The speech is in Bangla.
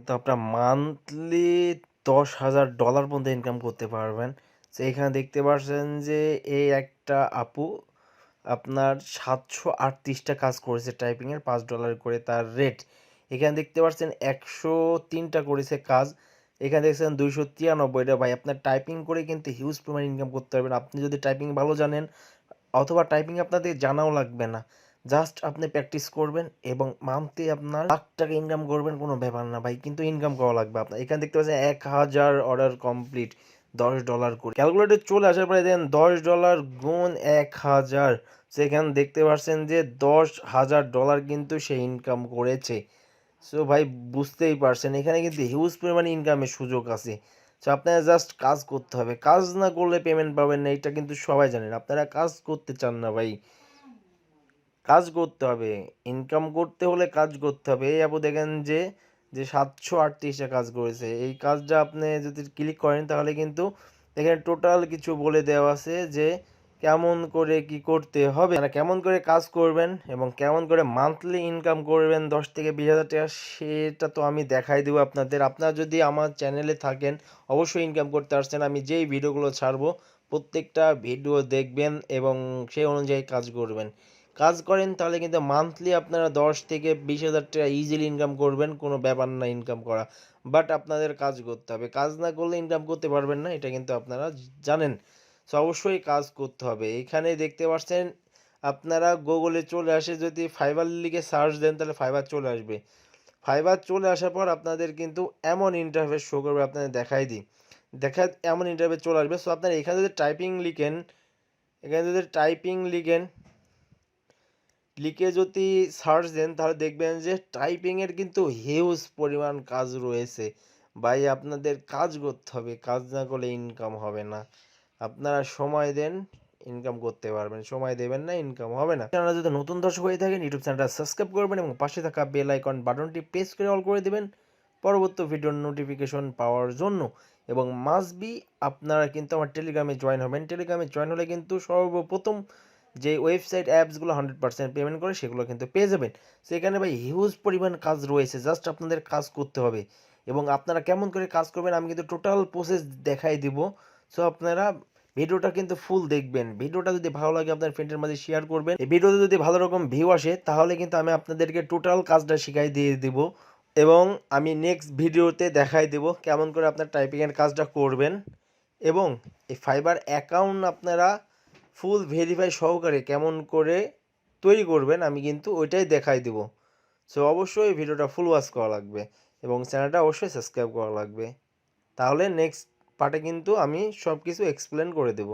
তো আপনার মান্থলি $10,000 পর্যন্ত ইনকাম করতে পারবেন। তো এখানে দেখতে পাচ্ছেন যে এই একটা আপু আপনার 738টা কাজ করেছে টাইপিংয়ের, $5 করে তার রেট। এখানে দেখতে পাচ্ছেন 103টা করেছে কাজ। এখানে দেখছেন 293টা। ভাই আপনার টাইপিং করে কিন্তু হিউজ পরিমাণ ইনকাম করতে পারবেন আপনি যদি টাইপিং ভালো জানেন, অথবা টাইপিং আপনাদের জানাও লাগবে না, জাস্ট আপনি প্র্যাকটিস করবেন এবং মান্থলি আপনার লাখ টাকা ইনকাম করবেন, কোনো ব্যাপার না ভাই, কিন্তু ইনকাম করা লাগবে আপনার। এখানে দেখতে পাচ্ছেন 1000 অর্ডার কমপ্লিট, $10 করে। ক্যালকুলেটর চলে আসার পরে দেন $10 গুণ 1000, সেখানে দেখতে পাচ্ছেন যে $10,000 কিন্তু সে ইনকাম করেছে। সো ভাই বুঝতেই পারছেন এখানে কিন্তু হিউজ পরিমাণে ইনকামের সুযোগ আছে। সো আপনারা জাস্ট কাজ করতে হবে, কাজ না করলে পেমেন্ট পাবেন না, এটা কিন্তু সবাই জানেন। আপনারা কাজ করতে চান না ভাই, কাজ করতে হবে, ইনকাম করতে হলে কাজ করতে হবে। এই আপু দেখেন যে 738টা কাজ করেছে। এই কাজটা আপনি যদি ক্লিক করেন তাহলে কিন্তু এখানে টোটাল কিছু বলে দেওয়া আছে যে কেমন করে কি করতে হবে, মানে কেমন করে কাজ করবেন এবং কেমন করে মান্থলি ইনকাম করবেন 10 থেকে 20 হাজার টাকা, সেটা তো আমি দেখাই দেবো আপনাদের। আপনারা যদি আমার চ্যানেলে থাকেন অবশ্যই ইনকাম করতে আসছেন, আমি যেই ভিডিওগুলো ছাড়বো প্রত্যেকটা ভিডিও দেখবেন এবং সেই অনুযায়ী কাজ করবেন। কাজ করেন তাহলে কিন্তু মান্থলি আপনারা 10 থেকে 20 হাজার টাকা ইজিলি ইনকাম করবেন, কোনো ব্যাপার না ইনকাম করা। বাট আপনাদের কাজ করতে হবে, কাজ না করলে ইনকাম করতে পারবেন না, এটা কিন্তু আপনারা জানেন। সো অবশ্যই কাজ করতে হবে। এখানে দেখতে পাচ্ছেন আপনারা গুগলে চলে আসে, যদি ফাইবার লিখে সার্চ দেন তাহলে ফাইবার চলে আসবে। ফাইবার চলে আসার পর আপনাদের কিন্তু এমন ইন্টারফেস শো করবে, আপনাদের দেখাই দিই, এমন ইন্টারফেস চলে আসবে। সো আপনারা এখানে যদি টাইপিং লিখেন, এখানে যদি টাইপিং লিখে যদি সার্চ দেন তাহলে দেখবেন যে টাইপিংয়ের কিন্তু হিউজ পরিমাণ কাজ রয়েছে। ভাই আপনাদের কাজ করতে হবে, কাজ না করলে ইনকাম হবে না। আপনারা সময় দেন, ইনকাম করতে পারবেন, সময় দেবেন না ইনকাম হবে না। আপনারা যদি নতুন দর্শক হয়ে থাকেন ইউটিউব চ্যানেলটা সাবস্ক্রাইব করবেন এবং পাশে থাকা বেল আইকন বাটনটি প্রেস করে অল করে দেবেন পরবর্তী ভিডিওর নোটিফিকেশন পাওয়ার জন্য। এবং মাস্ট বি আপনারা কিন্তু আমার টেলিগ্রামে জয়েন হবেন। টেলিগ্রামে জয়েন হলে কিন্তু সর্বপ্রথম যে ওয়েবসাইট অ্যাপসগুলো 100% পেমেন্ট করে সেগুলো কিন্তু পেয়ে যাবেন। সেখানে ভাই হিউজ পরিমাণ কাজ রয়েছে, জাস্ট আপনাদের কাজ করতে হবে। এবং আপনারা কেমন করে কাজ করবেন আমি কিন্তু টোটাল প্রসেস দেখাই দিব। সো আপনারা ভিডিওটা কিন্তু ফুল দেখবেন। ভিডিওটা যদি ভালো লাগে আপনার ফ্রেন্ডের মাঝে শেয়ার করবেন। এই ভিডিওতে যদি ভালো রকম ভিউ আসে তাহলে কিন্তু আমি আপনাদেরকে টোটাল কাজটা শিখাই দিয়ে দিব এবং আমি নেক্সট ভিডিওতে দেখাই দেব কেমন করে আপনার টাইপিংয়ের কাজটা করবেন। এবং এই ফাইবার অ্যাকাউন্ট আপনারা ফুল ভেরিফাই সহকারে কেমন করে তৈরি করবেন আমি কিন্তু ওইটাই দেখাই দেব। সো অবশ্যই ভিডিওটা ফুল ওয়াচ করা লাগবে এবং চ্যানেলটা অবশ্যই সাবস্ক্রাইব করা লাগবে, তাহলে নেক্সট পার্টে কিন্তু আমি সব কিছু এক্সপ্লেন করে দেব।